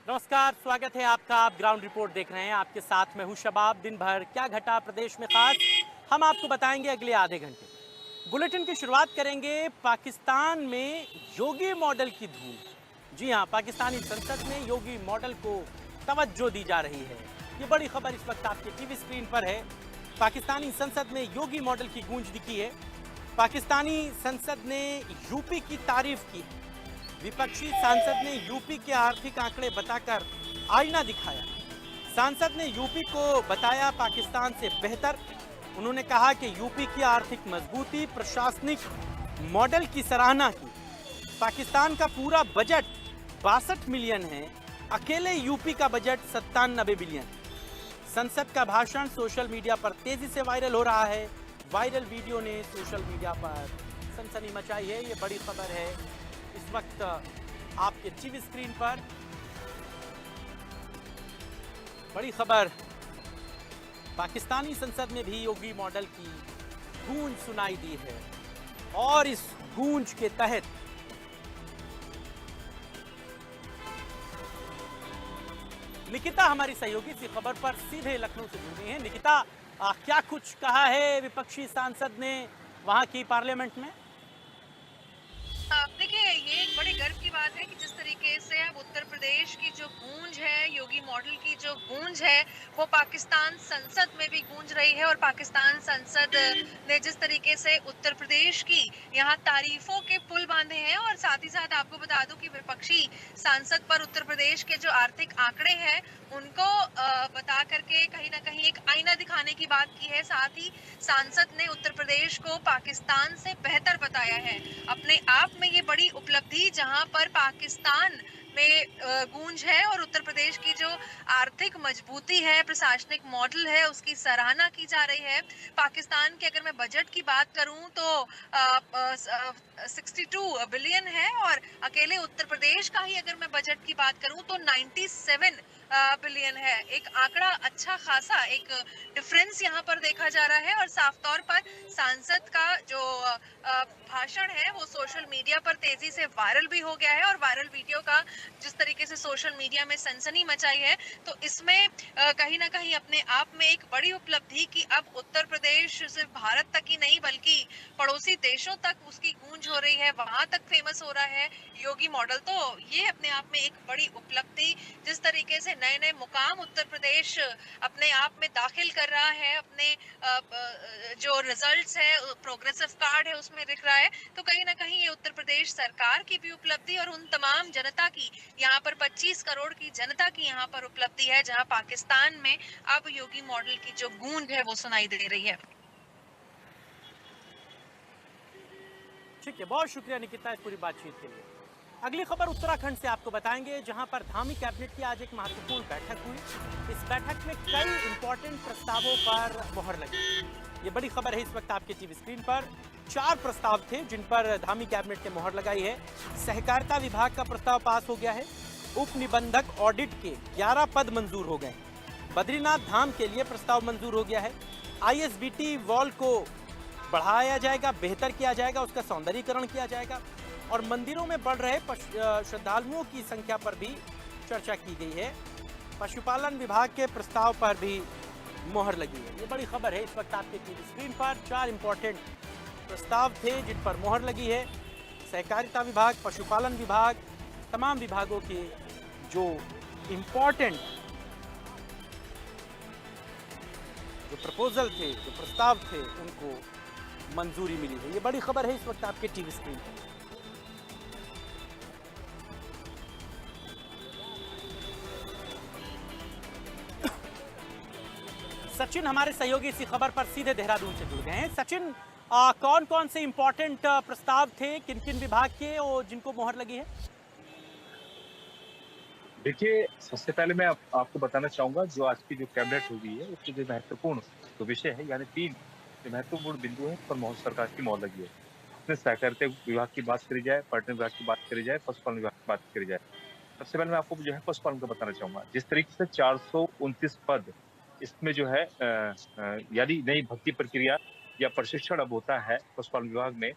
नमस्कार, स्वागत है आपका। आप ग्राउंड रिपोर्ट देख रहे हैं। आपके साथ मैं हूं शबाब। दिन भर क्या घटा प्रदेश में खास, हम आपको बताएंगे अगले आधे घंटे। बुलेटिन की शुरुआत करेंगे पाकिस्तान में योगी मॉडल की धूम। जी हां, पाकिस्तानी संसद में योगी मॉडल को तवज्जो दी जा रही है। ये बड़ी खबर इस वक्त आपके टीवी स्क्रीन पर है। पाकिस्तानी संसद में योगी मॉडल की गूंज दिखी है। पाकिस्तानी संसद ने यूपी की तारीफ की है। विपक्षी सांसद ने यूपी के आर्थिक आंकड़े बताकर आईना दिखाया। सांसद ने यूपी को बताया पाकिस्तान से बेहतर। उन्होंने कहा कि यूपी की आर्थिक मजबूती, प्रशासनिक मॉडल की सराहना की। पाकिस्तान का पूरा बजट 62 मिलियन है, अकेले यूपी का बजट 97 बिलियन। संसद का भाषण सोशल मीडिया पर तेजी से वायरल हो रहा है। वायरल वीडियो ने सोशल मीडिया पर सनसनी मचाई है। ये बड़ी खबर है इस वक्त आपके टीवी स्क्रीन पर। बड़ी खबर, पाकिस्तानी संसद में भी योगी मॉडल की गूंज सुनाई दी है और इस गूंज के तहत निकिता हमारी सहयोगी इसी खबर पर सीधे लखनऊ से जुड़ गई हैं। निकिता, क्या कुछ कहा है विपक्षी सांसद ने वहां की पार्लियामेंट में? देखिए, ये एक बड़े गर्व की बात है कि जिस तरीके से अब उत्तर प्रदेश की जो गूंज है, योगी मॉडल की जो गूंज है, वो पाकिस्तान संसद में भी गूंज रही है। और पाकिस्तान संसद ने जिस तरीके से उत्तर प्रदेश की यहाँ तारीफों के पुल बांधे हैं, और साथ ही साथ आपको बता दूं कि विपक्षी सांसद पर उत्तर प्रदेश के जो आर्थिक आंकड़े हैं उनको बता करके कहीं ना कहीं एक आईना दिखाने की बात की है। साथ ही सांसद ने उत्तर प्रदेश को पाकिस्तान से बेहतर बताया है। अपने आप में ये बड़ी उपलब्धि, जहां पर पाकिस्तान में गूंज है और उत्तर प्रदेश की जो आर्थिक मजबूती है, प्रशासनिक मॉडल है, उसकी सराहना की जा रही है। पाकिस्तान के अगर मैं बजट की बात करूं तो 62 बिलियन है, और अकेले उत्तर प्रदेश का ही अगर मैं बजट की बात करूं तो 97 बिलियन है। एक आंकड़ा अच्छा खासा, एक डिफरेंस यहाँ पर देखा जा रहा है। और साफ तौर पर सांसद का जो भाषण है वो सोशल मीडिया पर तेजी से वायरल भी हो गया है, और वायरल वीडियो का जिस तरीके से सोशल मीडिया में सनसनी मचाई है, तो इसमें कहीं ना कहीं अपने आप में एक बड़ी उपलब्धि कि अब उत्तर प्रदेश सिर्फ भारत तक ही नहीं बल्कि पड़ोसी देशों तक उसकी गूंज हो रही है, वहां तक फेमस हो रहा है योगी मॉडल। तो ये अपने आप में एक बड़ी उपलब्धि, जिस तरीके से नए नए मुकाम उत्तर प्रदेश अपने आप में दाखिल कर रहा है, अपने जो रिजल्ट्स है, प्रोग्रेसिव कार्ड है, उसमें दिख रहा है। तो कहीं ना कहीं ये उत्तर प्रदेश सरकार की भी उपलब्धि और उन तमाम जनता की, यहाँ पर 25 करोड़ की जनता की यहाँ पर उपलब्धि है, जहाँ पाकिस्तान में अब योगी मॉडल की जो गूंज है वो सुनाई दे रही है। ठीक है, बहुत शुक्रिया निकिता इस पूरी बातचीत के लिए। अगली खबर उत्तराखंड से आपको बताएंगे, जहां पर धामी कैबिनेट की आज एक महत्वपूर्ण बैठक हुई। इस बैठक में कई इंपॉर्टेंट प्रस्तावों पर मुहर लगी। ये बड़ी खबर है इस वक्त आपके टीवी स्क्रीन पर। 4 प्रस्ताव थे जिन पर धामी कैबिनेट ने मुहर लगाई है। सहकारिता विभाग का प्रस्ताव पास हो गया है। उप निबंधक ऑडिट के 11 पद मंजूर हो गए। बद्रीनाथ धाम के लिए प्रस्ताव मंजूर हो गया है। आईएसबीटी वॉल को बढ़ाया जाएगा, बेहतर किया जाएगा, उसका सौंदर्यीकरण किया जाएगा। और मंदिरों में बढ़ रहे श्रद्धालुओं की संख्या पर भी चर्चा की गई है। पशुपालन विभाग के प्रस्ताव पर भी मोहर लगी है। ये बड़ी खबर है इस वक्त आपके टीवी स्क्रीन पर। 4 इंपॉर्टेंट प्रस्ताव थे जिन पर मोहर लगी है। सहकारिता विभाग, पशुपालन विभाग, तमाम विभागों के जो इम्पोर्टेंट जो प्रपोजल थे, जो प्रस्ताव थे, उनको मंजूरी मिली है। ये बड़ी खबर है इस वक्त आपके टीवी स्क्रीन पर। सचिन हमारे सहयोगी इसी खबर पर सीधे देहरादून से जुड़ गए हैं। सचिन, कौन कौन से इंपॉर्टेंट प्रस्ताव थे, किन किन विभाग के, और जिनको मोहर लगी है? देखिए, सबसे पहले मैं आपको बताना चाहूँगा जो आज की जो कैबिनेट हुई है, उसके जो महत्वपूर्ण जो विषय है, यानी 3 जो महत्वपूर्ण बिंदु हैं, उस पर सरकार की मोहर लगी है। इसमें सहकारिता विभाग की बात करी जाए, पर्यटन विभाग की बात करी जाए, पशुपालन विभाग की बात करी जाए। सबसे पहले मैं आपको जो है पशुपालन का बताना चाहूँगा। जिस तरीके से 429 पद इसमें जो है यानी नई भर्ती प्रक्रिया या प्रशिक्षण अब होता है पशुपालन विभाग में,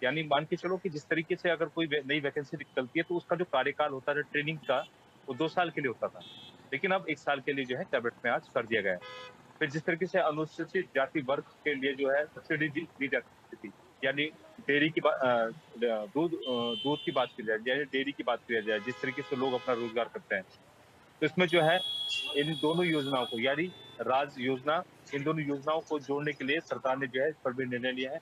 यानी मान के चलो कि जिस तरीके से अगर कोई नई वैकेंसी निकलती है, तो उसका जो कार्यकाल होता है ट्रेनिंग का, वो 2 साल के लिए होता था। लेकिन अब 1 साल के लिए जो है कैबिनेट में आज कर दिया गया है। फिर जिस तरीके से अनुसूचित जाति वर्ग के लिए जो है सब्सिडी दी दी जाती थी, यानी डेयरी की दूध की बात की जाए, यानी डेयरी की बात की जाए, जिस तरीके से लोग अपना रोजगार करते हैं, तो इसमें जो है इन दोनों योजनाओं को, यानी राज योजना, इन दोनों योजनाओं को जोड़ने के लिए सरकार ने जो है इस पर भी निर्णय लिया है।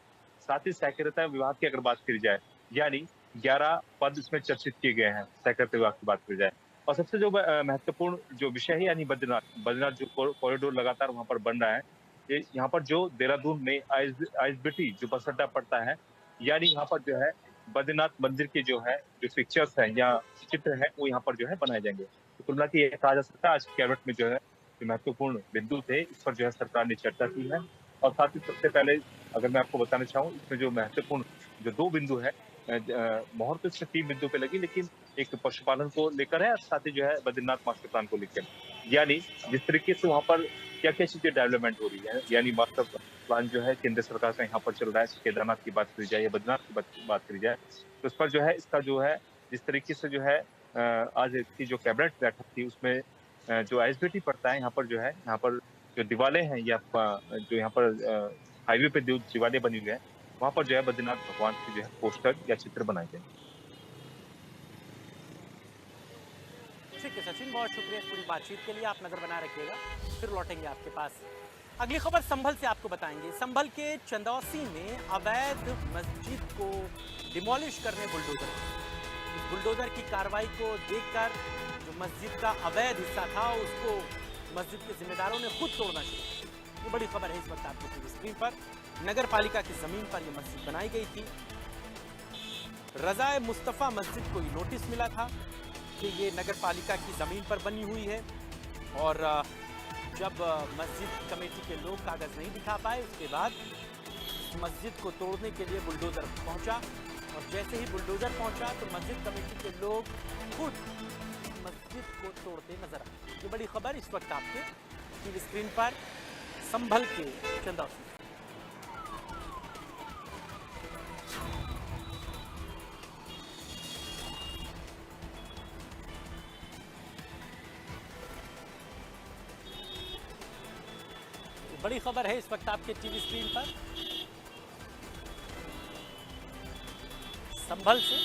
साथ ही सहकारिता विभाग की अगर बात करी जाए, यानी 11 पद इसमें चर्चित किए गए हैं सहकारिता विभाग की बात करी जाए। और सबसे जो महत्वपूर्ण जो विषय है, यानी बद्रीनाथ जो कॉरिडोर लगातार वहां पर बन रहा है, ये यहाँ पर जो देहरादून में आईएसबीटी जो बस अड्डा पड़ता है, यानी यहाँ पर जो है बद्रीनाथ मंदिर के जो है जो पिक्चर्स है या चित्र है, वो यहाँ पर जो है बनाए जाएंगे। तो कुल मिला के ये कहा जा सकता है आज कैबिनेट में जो है जो महत्वपूर्ण बिंदु थे, इस पर जो है सरकार ने चर्चा की है। और साथ ही सबसे पहले अगर मैं आपको बताना चाहूँ, इसमें जो महत्वपूर्ण जो 2 बिंदु है, मोहर तो इसमें 3 बिंदु पे लगी, लेकिन एक पशुपालन को लेकर है और साथ ही जो है बद्रीनाथ मास्टर प्लान को लेकर। यानी जिस तरीके से वहाँ पर क्या-क्या चीजें डेवलपमेंट हो रही है, यानी मास्टर प्लान जो है केंद्र सरकार का यहाँ पर चल रहा है, केदारनाथ की बात करी जाए या बद्रीनाथ की बात करी जाए, तो इस पर जो है इसका जो है जिस तरीके से जो है आज की जो कैबिनेट बैठक थी उसमें जो आईएसबीटी पड़ता है, यहाँ पर जो है यहाँ पर जो दीवारें हैं या जो यहाँ पर हाईवे पे जो दीवारें बनी हुई है, वहाँ पर जो है बद्रीनाथ भगवान के जो है पोस्टर या चित्र बनाए गए। ठीक है सचिन, बहुत शुक्रिया इस पूरी बातचीत के लिए। आप नजर बना रखिएगा, फिर लौटेंगे आपके पास। अगली खबर संभल से आपको बताएंगे। संभल के चंदौसी में अवैध मस्जिद को डिमोलिश करने बुलडोजर। इस बुलडोजर की कार्रवाई को देखकर जो मस्जिद का अवैध हिस्सा था उसको मस्जिद के जिम्मेदारों ने खुद तोड़ना शुरू किया। ये बड़ी खबर है इस वक्त आपको टीवी स्क्रीन पर। नगर पालिका की जमीन पर यह मस्जिद बनाई गई थी। रजाए मुस्तफ़ा मस्जिद को ये नोटिस मिला था कि ये नगर पालिका की ज़मीन पर बनी हुई है, और जब मस्जिद कमेटी के लोग कागज़ नहीं दिखा पाए, उसके बाद मस्जिद को तोड़ने के लिए बुलडोज़र पहुंचा, और जैसे ही बुलडोज़र पहुंचा तो मस्जिद कमेटी के लोग खुद मस्जिद को तोड़ते नजर आए। ये बड़ी खबर इस वक्त आपके टीवी स्क्रीन पर संभल के चंदौसी। बड़ी खबर है इस वक्त आपके टीवी स्क्रीन पर संभल से।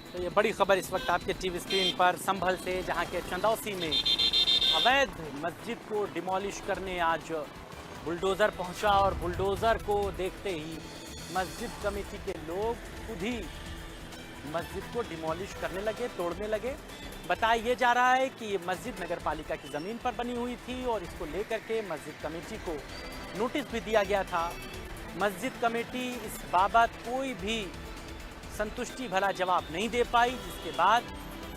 तो ये बड़ी खबर इस वक्त आपके टीवी स्क्रीन पर संभल से, जहां के चंदौसी में अवैध मस्जिद को डिमोलिश करने आज बुलडोज़र पहुंचा, और बुलडोज़र को देखते ही मस्जिद कमेटी के लोग खुद ही मस्जिद को डिमोलिश करने लगे, तोड़ने लगे। बताया ये जा रहा है कि ये मस्जिद नगर पालिका की ज़मीन पर बनी हुई थी, और इसको लेकर के मस्जिद कमेटी को नोटिस भी दिया गया था। मस्जिद कमेटी इस बाबत कोई भी संतुष्टि भला जवाब नहीं दे पाई, जिसके बाद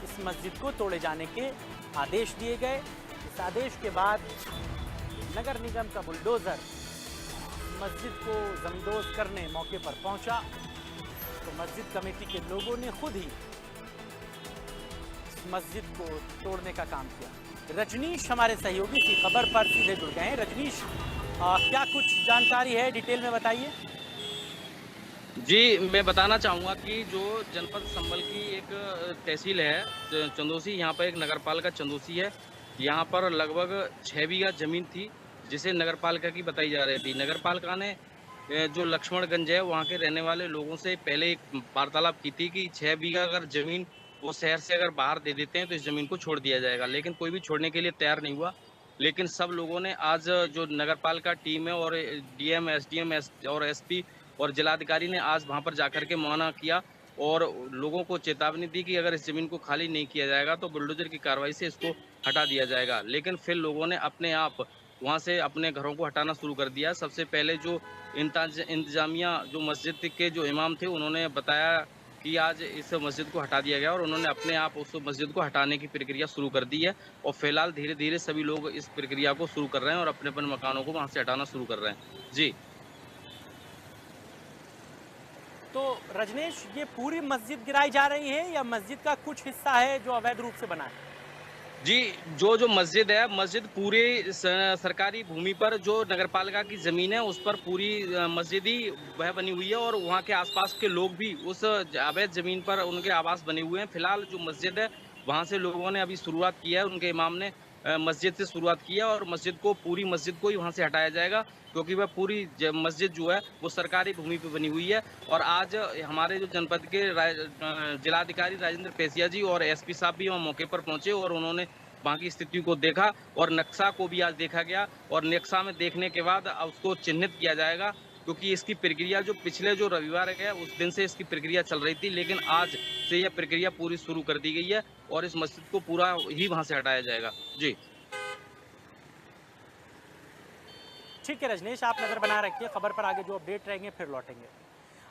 इस मस्जिद को तोड़े जाने के आदेश दिए गए। इस आदेश के बाद नगर निगम का बुलडोज़र मस्जिद को जमींदोज करने मौके पर पहुंचा, तो मस्जिद कमेटी के लोगों ने खुद ही इस मस्जिद को तोड़ने का काम किया। रजनीश हमारे सहयोगी इसी खबर पर सीधे जुड़ गए हैं। रजनीश, क्या कुछ जानकारी है, डिटेल में बताइए। जी, मैं बताना चाहूँगा कि जो जनपद संभल की एक तहसील है चंदौसी, यहाँ पर एक नगरपालिका चंदौसी है। यहाँ पर लगभग 6 बीघा ज़मीन थी, जिसे नगरपालिका की बताई जा रही थी। नगरपालिका ने जो लक्ष्मणगंज है वहाँ के रहने वाले लोगों से पहले एक वार्तालाप की थी कि 6 बीघा अगर ज़मीन वो शहर से अगर बाहर दे देते हैं तो इस ज़मीन को छोड़ दिया जाएगा, लेकिन कोई भी छोड़ने के लिए तैयार नहीं हुआ। लेकिन सब लोगों ने आज जो नगरपालिका टीम है और डीएम, एसडीएम और एसपी और जिलाधिकारी ने आज वहां पर जाकर के मुआयना किया और लोगों को चेतावनी दी कि अगर इस जमीन को खाली नहीं किया जाएगा तो बुलडोजर की कार्रवाई से इसको हटा दिया जाएगा। लेकिन फिर लोगों ने अपने आप वहां से अपने घरों को हटाना शुरू कर दिया। सबसे पहले जो इंतजामिया जो मस्जिद के जो इमाम थे उन्होंने बताया कि आज इस मस्जिद को हटा दिया गया और उन्होंने अपने आप उस मस्जिद को हटाने की प्रक्रिया शुरू कर दी है और फिलहाल धीरे-धीरे सभी लोग इस प्रक्रिया को शुरू कर रहे हैं और अपने-अपने मकानों को वहाँ से हटाना शुरू कर रहे हैं। जी। तो रजनीश, ये पूरी मस्जिद गिराई जा रही है या मस्जिद का कुछ हिस्सा है जो अवैध रूप से बना है? जी, जो मस्जिद है, मस्जिद पूरे सरकारी भूमि पर जो नगरपालिका की ज़मीन है, उस पर पूरी मस्जिद ही वह बनी हुई है और वहाँ के आसपास के लोग भी उस अवैध ज़मीन पर उनके आवास बने हुए हैं। फिलहाल जो मस्जिद है, वहाँ से लोगों ने अभी शुरुआत की है, उनके इमाम ने मस्जिद से शुरुआत की है और पूरी मस्जिद को ही वहाँ से हटाया जाएगा, क्योंकि वह पूरी मस्जिद जो है, वो सरकारी भूमि पे बनी हुई है। और आज हमारे जो जनपद के जिलाधिकारी राजेंद्र पेसिया जी और एसपी साहब भी वहाँ मौके पर पहुंचे और उन्होंने वहाँ की स्थिति को देखा और नक्शा को भी आज देखा गया और नक्शा में देखने के बाद उसको चिन्हित किया जाएगा, क्योंकि इसकी प्रक्रिया जो पिछले जो रविवार है उस दिन से इसकी प्रक्रिया चल रही थी, लेकिन आज से यह प्रक्रिया पूरी शुरू कर दी गई है और इस मस्जिद को पूरा ही वहाँ से हटाया जाएगा। जी। ठीक है रजनीश, आप नजर बना रखिए, खबर पर आगे जो अपडेट रहेंगे फिर लौटेंगे।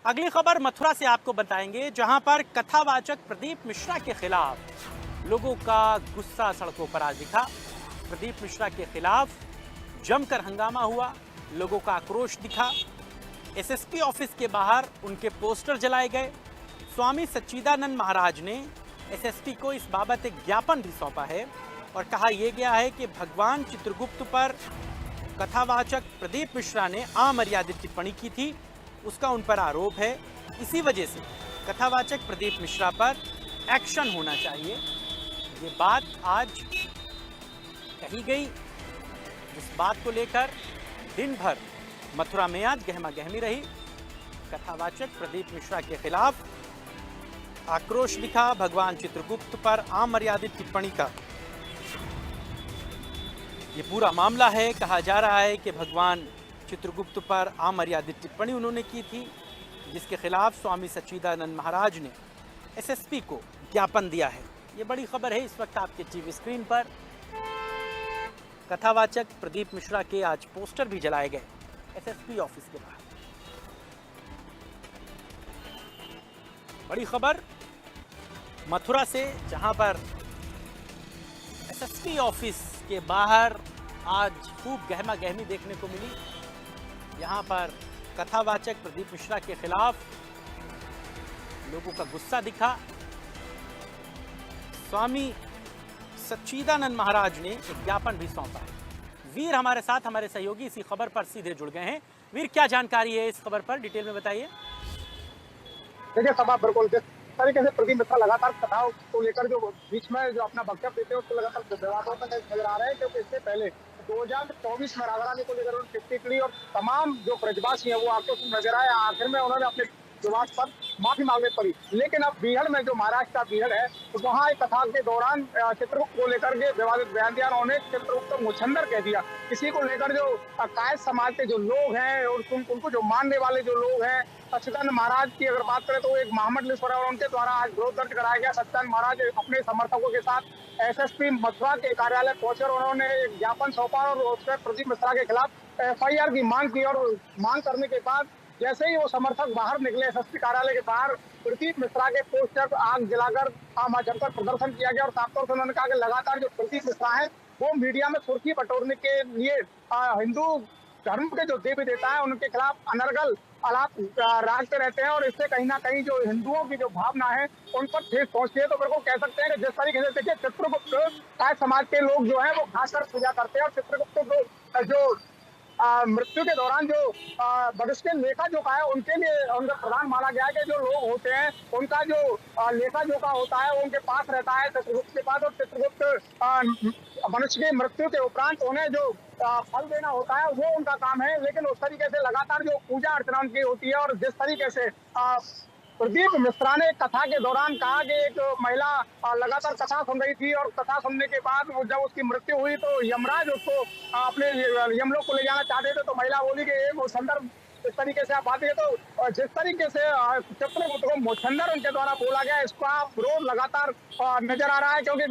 अगली खबर मथुरा से आपको बताएंगे, जहां पर कथावाचक प्रदीप मिश्रा के खिलाफ लोगों का गुस्सा सड़कों पर आज दिखा। प्रदीप मिश्रा के खिलाफ जमकर हंगामा हुआ, लोगों का आक्रोश दिखा। एसएसपी ऑफिस के बाहर उनके पोस्टर जलाए गए। स्वामी सच्चिदानंद महाराज ने एसएसपी को इस बाबत एक ज्ञापन भी सौंपा है और कहा यह गया है कि भगवान चित्रगुप्त पर कथावाचक प्रदीप मिश्रा ने अमर्यादित टिप्पणी की थी, उसका उन पर आरोप है। इसी वजह से कथावाचक प्रदीप मिश्रा पर एक्शन होना चाहिए। ये बात आज कही गई, जिस बात को लेकर दिन भर मथुरा में आज गहमा गहमी रही। कथावाचक प्रदीप मिश्रा के खिलाफ आक्रोश दिखा। भगवान चित्रगुप्त पर अमर्यादित टिप्पणी का ये पूरा मामला है। कहा जा रहा है कि भगवान चित्रगुप्त पर अमर्यादित टिप्पणी उन्होंने की थी, जिसके खिलाफ स्वामी सच्चिदानंद महाराज ने एसएसपी को ज्ञापन दिया है। ये बड़ी खबर है इस वक्त आपके टीवी स्क्रीन पर। कथावाचक प्रदीप मिश्रा के आज पोस्टर भी जलाए गए एसएसपी ऑफिस के बाहर। बड़ी खबर मथुरा से, जहां पर एसएसपी ऑफिस के बाहर आज खूब गहमा गहमी देखने को मिली। यहां पर कथावाचक प्रदीप मिश्रा के खिलाफ लोगों का गुस्सा दिखा। स्वामी सच्चिदानंद महाराज ने एक ज्ञापन भी सौंपा है। वीर हमारे साथ, हमारे सहयोगी इसी खबर पर सीधे जुड़ गए हैं। वीर, क्या जानकारी है इस खबर पर, डिटेल में बताइए। देखिए सभा, बिल्कुल जिस तरीके से प्रदीप मिश्रा लगातार कथाओं को लेकर जो बीच में जो अपना वक्तव्य देते हैं उसको लगातार विवादों में नजर आ रहे हैं, क्योंकि इससे पहले 2024 में राधारानी को लेकर उन्होंने टिप्पणी और तमाम जो ब्रजवासी है वो आक्रोश नजर आए। आखिर में उन्होंने अपने विवाद पर माफी मांगनी पड़ी। लेकिन अब बीहड़ में, जो महाराष्ट्र का बीहड़ है, तो वहाँ एक कथा के दौरान चित्रगुप्त को लेकर के विवादित बयान दिया। उन्होंने चित्रगुप्त को मुछंदर कह दिया। इसी को लेकर जो कायस्थ समाज के जो लोग हैं और उनको जो मानने वाले जो लोग हैं, सच्चिदानंद महाराज की अगर बात करें तो एक मोहम्मद लिस्वर है और उनके द्वारा आज विरोध दर्ज कराया गया। सच्चिदानंद महाराज अपने समर्थकों के साथ एसएसपी मथुरा के कार्यालय पहुंचे और उन्होंने एक ज्ञापन सौंपा और उसमें प्रदीप मिश्रा के खिलाफ एफआईआर की मांग की। और मांग करने के बाद जैसे ही वो समर्थक बाहर निकले एसएसपी कार्यालय के बाहर, प्रदीप मिश्रा के पोस्टर आग जलाकर जमकर प्रदर्शन किया गया और साफ तौर से उन्होंने कहा कि लगातार जो प्रदीप मिश्रा है वो मीडिया में सुर्खी बटोरने के लिए हिंदू धर्म के जो देवी देवता है उनके खिलाफ अनर्गल आलाप राजते रहते हैं और इससे कहीं ना कहीं जो हिंदुओं की जो भावना है उन पर ठेस पहुंचती है। तो मेरे को कह सकते हैं कि जिस तरीके से देखिए चित्रगुप्त कायस्थ समाज के लोग जो है वो खासकर पूजा करते हैं और चित्रगुप्त को जो मृत्यु के दौरान जो बहिष्कृत लेखा जोखा है उनके लिए उनका प्रदान माना गया है कि जो लोग होते हैं उनका जो लेखा जोखा होता है वो उनके पास रहता है चित्रगुप्त के पास। और चित्रगुप्त मनुष्य की मृत्यु के उपरांत उन्हें जो फल देना होता है वो उनका काम है। लेकिन उस तरीके से लगातार जो पूजा अर्चना उनकी होती है और जिस तरीके से प्रदीप मिश्रा ने कथा के दौरान कहा कि एक महिला लगातार कथा सुन रही थी और कथा सुनने के बाद वो जब उसकी मृत्यु हुई तो यमराज उसको अपने यमलोक को ले जाना चाहते थे, तो महिला बोली कि वो संदर्भ इस तरीके से आप बात है। तो जिस तरीके से चित्रगुप्त को मुछंदर उनके द्वारा बोला गया, इसका विरोध लगातार नजर आ रहा है, क्योंकि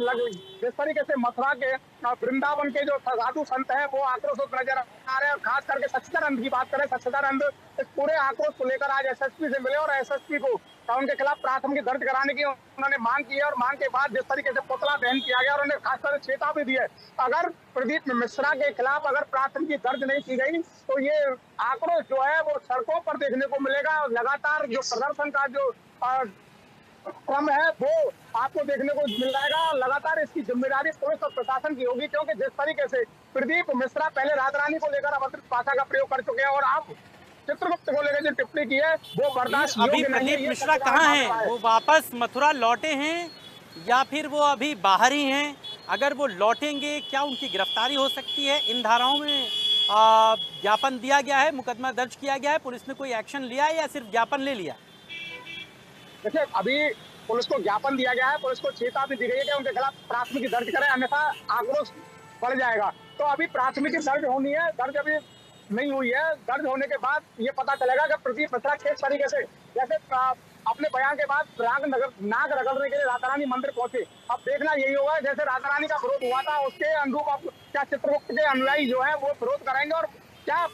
जिस तरीके से मथुरा के वृंदावन के जो साधु संत हैं वो आक्रोशित नजर आ रहे हैं। और खास करके सच्चिदानंद की बात करें, सच्चिदानंद इस पूरे आक्रोश को लेकर आज एसएसपी से मिले और एसएसपी को उनके खिलाफ प्राथमिकी दर्ज कराने की उन्होंने मांग की है। और मांग के बाद जिस तरीके से पुतला दहन किया गया और उन्हें खासतौर से चेतावनी दी है, अगर प्रदीप मिश्रा के खिलाफ अगर प्राथमिकी दर्ज नहीं की गई तो ये आक्रोश जो है वो सड़कों पर देखने को मिलेगा। और लगातार जो प्रदर्शन का जो क्रम है वो आपको देखने को मिल जाएगा। लगातार इसकी जिम्मेदारी पुलिस और प्रशासन की होगी, क्योंकि जिस तरीके से प्रदीप मिश्रा पहले राधा रानी को लेकर अभद्र भाषा का प्रयोग कर चुके हैं और अब चित्रगुप्त को लेकर जो टिप्पणी की है वो बर्दाश्त अभी योग्य नहीं है। प्रदीप ये मिश्रा सच्चाई कहाँ मामला हैं? है। वो वापस मथुरा लौटे हैं या फिर वो अभी बाहर ही हैं? अगर वो लौटेंगे क्या उनकी गिरफ्तारी हो सकती है? इन धाराओं में ज्ञापन दिया गया है, मुकदमा दर्ज किया गया है, पुलिस ने कोई एक्शन लिया है या सिर्फ ज्ञापन ले लिया? देखिए, अभी पुलिस को ज्ञापन दिया गया है, पुलिस को चेतावनी दी गई है कि उनके खिलाफ प्राथमिकी दर्ज करें, अन्यथा आक्रोश बढ़ जाएगा। तो अभी प्राथमिकी दर्ज होनी है, दर्ज अभी नहीं हुई है। दर्ज होने के बाद ये पता चलेगा कि प्रदीप मिश्रा किस तरीके से, जैसे अपने बयान के बाद नाक रगड़ने के लिए राधा रानी मंदिर पहुंचे। अब देखना यही होगा, जैसे राधा रानी का विरोध हुआ था उसके अनुरूप अब क्या चित्रगुप्त के अनुयायी जो है वो विरोध करेंगे और क्या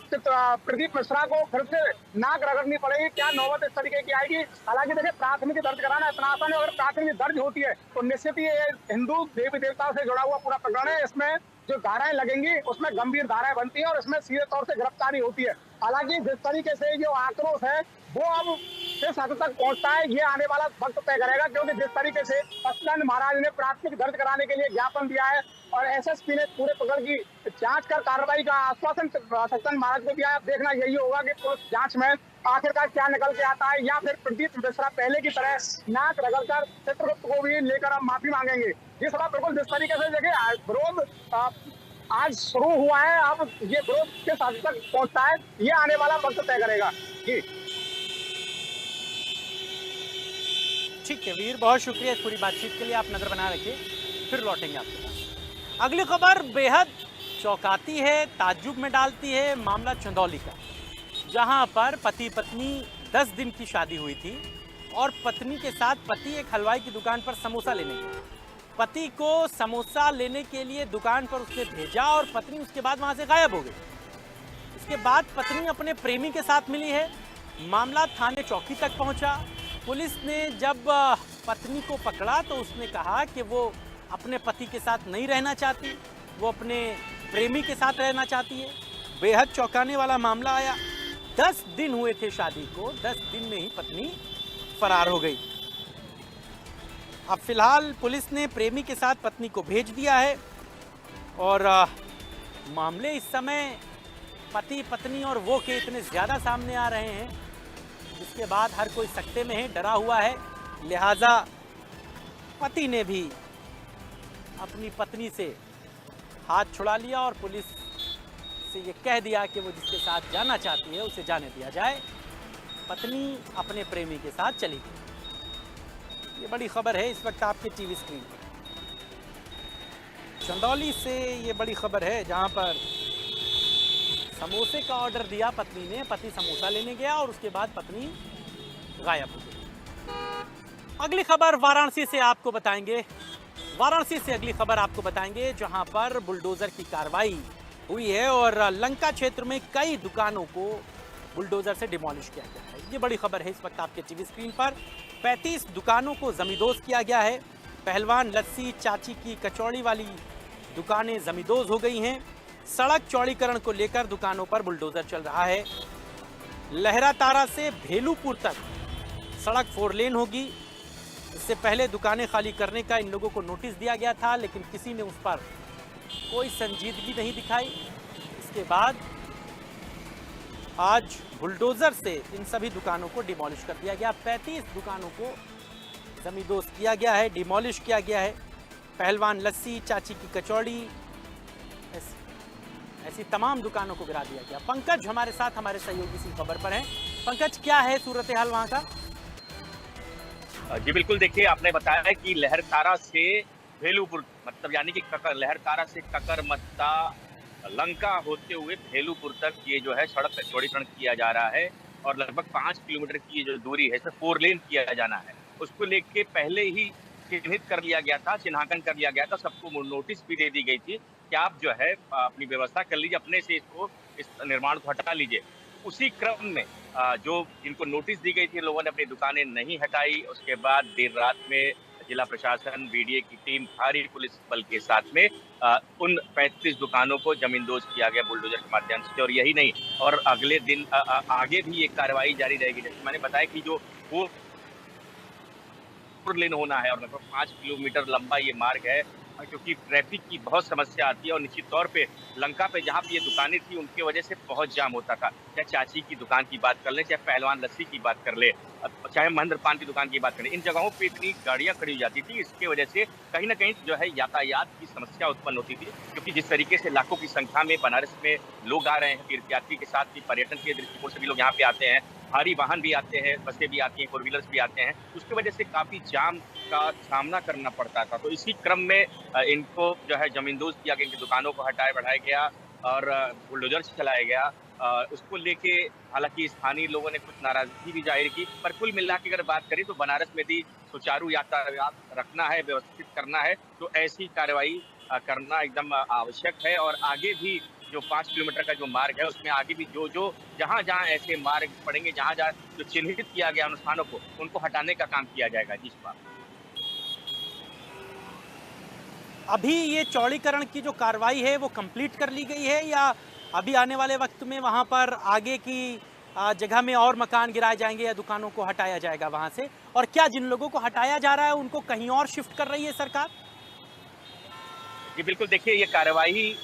प्रदीप मिश्रा को फिर से नाक रगड़नी पड़ेगी, क्या नौबत इस तरीके की आएगी। हालांकि देखिए, प्राथमिकी दर्ज कराना इतना आसान है। अगर प्राथमिकी दर्ज होती है तो निश्चित ही ये हिंदू देवी देवताओं से जुड़ा हुआ पूरा प्रकरण है। इसमें जो धाराएं लगेंगी उसमें गंभीर धाराएं बनती है और इसमें सीधे तौर से गिरफ्तारी होती है। हालांकि जिस तरीके से जो आक्रोश है वो अब किस हद तक पहुंचता है ये आने वाला वक्त तय करेगा, क्योंकि जिस तरीके से सत्यनारायण महाराज ने प्राथमिक दर्ज कराने के लिए ज्ञापन दिया है और एसएसपी ने पूरे प्रकरण की जांच कर कार्रवाई का आश्वासन सत्यनारायण महाराज को दिया है। अब देखना यही होगा कि पुलिस जांच में आखिरकार क्या निकल के आता है, या फिर प्रदीप मिश्रा पहले की तरह नाक रगड़कर चित्रगुप्त को भी लेकर अब माफी मांगेंगे। जी सभा, बिल्कुल जिस तरीके से देखिए विरोध आज शुरू हुआ है, अब ये विरोध किस हद तक पहुंचता है ये आने वाला वक्त तय करेगा। जी ठीक है वीर, बहुत शुक्रिया इस पूरी बातचीत के लिए। आप नजर बना रखिए, फिर लौटेंगे आपके पास। अगली खबर बेहद चौंकाती है, ताज्जुब में डालती है। मामला चंदौली का, जहां पर पति पत्नी 10 दिन की शादी हुई थी और पत्नी के साथ पति एक हलवाई की दुकान पर समोसा लेने गया। पति को समोसा लेने के लिए दुकान पर उसने भेजा और पत्नी उसके बाद वहां से गायब हो गई। इसके बाद पत्नी अपने प्रेमी के साथ मिली है। मामला थाने चौकी तक पहुंचा। पुलिस ने जब पत्नी को पकड़ा तो उसने कहा कि वो अपने पति के साथ नहीं रहना चाहती, वो अपने प्रेमी के साथ रहना चाहती है। बेहद चौंकाने वाला मामला आया। 10 दिन हुए थे शादी को, 10 दिन में ही पत्नी फरार हो गई। अब फिलहाल पुलिस ने प्रेमी के साथ पत्नी को भेज दिया है और मामले इस समय पति पत्नी और वो के इतने ज़्यादा सामने आ रहे हैं जिसके बाद हर कोई सकते में है, डरा हुआ है। लिहाजा पति ने भी अपनी पत्नी से हाथ छुड़ा लिया और पुलिस से ये कह दिया कि वो जिसके साथ जाना चाहती है उसे जाने दिया जाए। पत्नी अपने प्रेमी के साथ चली गई। ये बड़ी खबर है इस वक्त आपके टीवी स्क्रीन पर। चंदौली से ये बड़ी खबर है जहां पर समोसे का ऑर्डर दिया पत्नी ने, पति समोसा लेने गया और उसके बाद पत्नी गायब हो गई। अगली खबर वाराणसी से आपको बताएंगे। वाराणसी से अगली खबर आपको बताएंगे जहां पर बुलडोजर की कार्रवाई हुई है और लंका क्षेत्र में कई दुकानों को बुलडोजर से डिमोलिश किया गया है। ये बड़ी खबर है इस वक्त आपके टीवी स्क्रीन पर। 35 दुकानों को जमींदोज किया गया है। पहलवान लस्सी, चाची की कचौड़ी वाली दुकानें जमींदोज हो गई हैं। सड़क चौड़ीकरण को लेकर दुकानों पर बुलडोजर चल रहा है। लहरा तारा से भेलूपुर तक सड़क 4 लेन होगी। इससे पहले दुकानें खाली करने का इन लोगों को नोटिस दिया गया था, लेकिन किसी ने उस पर कोई संजीदगी नहीं दिखाई। इसके बाद आज बुलडोजर से इन सभी दुकानों को डिमोलिश कर दिया गया। 35 दुकानों को जमींदोज किया गया है, डिमोलिश किया गया है। पहलवान लस्सी, चाची की कचौड़ी, ऐसी तमाम दुकानों को गिरा दिया गया। पंकज हमारे साथ, हमारे सहयोगी इसी खबर पर हैं। पंकज, क्या है सूरत हाल वहाँ का? जी बिल्कुल, देखिए आपने बताया कि लहरतारा से भेलूपुर, मतलब यानी कि लहरतारा से ककरमत्ता लंका होते हुए भेलूपुर तक ये जो है सड़क चौड़ीकरण किया जा रहा है और लगभग 5 किलोमीटर की जो दूरी है इसमें 4 लेन किया जाना है। उसको लेके पहले ही चिन्हित कर लिया गया था, चिन्हांकन कर लिया गया था, सबको नोटिस भी दे दी गई थी कि आप जो है अपनी व्यवस्था कर लीजिए, अपने से इसको इस निर्माण को हटा लीजिए। उसी क्रम में जो जिनको नोटिस दी गई थी, लोगों ने अपनी दुकानें नहीं हटाई। उसके बाद देर रात में जिला प्रशासन, बीडीए की टीम, भारी पुलिस बल के साथ में उन 35 दुकानों को जमींदोज किया गया बुलडोजर के माध्यम से। और यही नहीं, और अगले दिन आगे भी ये कार्रवाई जारी रहेगी। जैसे मैंने बताया कि जो वो लेन होना है और लगभग 5 किलोमीटर लंबा ये मार्ग है, क्योंकि ट्रैफिक की बहुत समस्या आती है। और निश्चित तौर पे लंका पे जहाँ पे ये दुकानें थी, उनकी वजह से बहुत जाम होता था। चाहे चाची की दुकान की बात कर ले, चाहे पहलवान लस्सी की बात कर ले, चाहे महेंद्र पान की दुकान की बात करें, इन जगहों पे इतनी गाड़ियां खड़ी हो जाती थी। इसके वजह से कहीं ना कहीं जो है यातायात की समस्या उत्पन्न होती थी, क्योंकि जिस तरीके से लाखों की संख्या में बनारस में लोग आ रहे हैं तीर्थयात्री के साथ ही, पर्यटन के दृष्टिकोण से भी लोग यहाँ पे आते हैं, भारी वाहन भी आते हैं, बसें भी आती हैं, फोर व्हीलर्स भी आते हैं, उसकी वजह से काफी जाम का सामना करना पड़ता था। तो इसी क्रम में इनको जो है जमींदोज किया गया, इनकी दुकानों को हटाया बढ़ाया गया और बुलडोजर चलाया गया। उसको लेके हालांकि स्थानीय लोगों ने कुछ नाराजगी भी जाहिर की, पर कुल मिला के अगर बात करें तो बनारस में भी सुचारू यातायात रखना है, व्यवस्थित करना है, तो ऐसी कार्रवाई करना एकदम आवश्यक है। और आगे भी जो 5 किलोमीटर का जो मार्ग है, उसमें आगे भी जो जहाँ ऐसे मार्ग पड़ेंगे, जहाँ जो चिन्हित किया गया अनुष्ठानों को, उनको हटाने का काम किया जाएगा। जी बात अभी ये चौड़ीकरण की जो कार्रवाई है वो कंप्लीट कर ली गई है, या अभी आने वाले वक्त में वहाँ पर आगे की जगह में और मकान गिराए जाएंगे या दुकानों को हटाया जाएगा वहाँ से? और क्या जिन लोगों को हटाया जा रहा है उनको कहीं और शिफ्ट कर रही है सरकार? जी बिल्कुल, देखिए ये कार्रवाई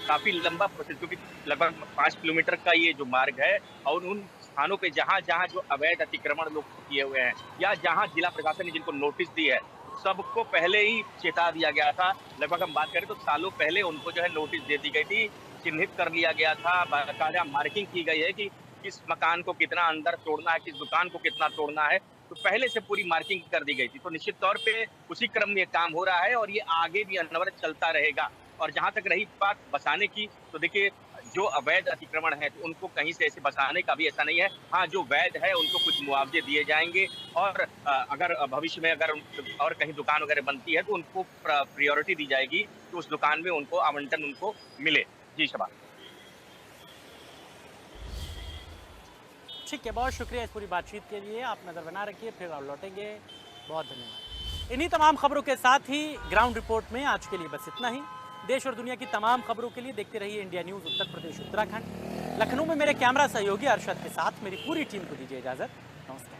काफी लंबा प्रोसेस, क्योंकि लगभग 5 किलोमीटर का ये जो मार्ग है, और उन स्थानों पे जहाँ जो अवैध अतिक्रमण लोग किए हुए हैं, या जहाँ जिला प्रशासन ने जिनको नोटिस दी है, सबको पहले ही चेता दिया गया था। लगभग हम बात करें तो सालों पहले उनको जो है नोटिस दे दी गई थी, चिन्हित कर लिया गया था, बाकायदा मार्किंग की गई है कि किस मकान को कितना अंदर तोड़ना है, किस दुकान को कितना तोड़ना है, तो पहले से पूरी मार्किंग कर दी गई थी। तो निश्चित तौर पे उसी क्रम में ये काम हो रहा है और ये आगे भी अनवरत चलता रहेगा। और जहां तक रही बात बसाने की, तो देखिए जो अवैध अतिक्रमण है, तो उनको कहीं से ऐसे बसाने का भी ऐसा नहीं है। हाँ, जो वैध है उनको कुछ मुआवजे दिए जाएंगे, और अगर भविष्य में अगर और कहीं दुकान वगैरह बनती है तो उनको प्रायोरिटी दी जाएगी, तो उस दुकान में उनको आवंटन उनको मिले। जी शबा। ठीक है, बहुत शुक्रिया इस पूरी बातचीत के लिए। आप नज़र बना रखिए, फिर आप लौटेंगे। बहुत धन्यवाद। इन्हीं तमाम खबरों के साथ ही ग्राउंड रिपोर्ट में आज के लिए बस इतना ही। देश और दुनिया की तमाम खबरों के लिए देखते रहिए इंडिया न्यूज़ उत्तर प्रदेश उत्तराखंड। लखनऊ में मेरे कैमरा सहयोगी अरशद के साथ मेरी पूरी टीम को दीजिए इजाज़त। नमस्कार।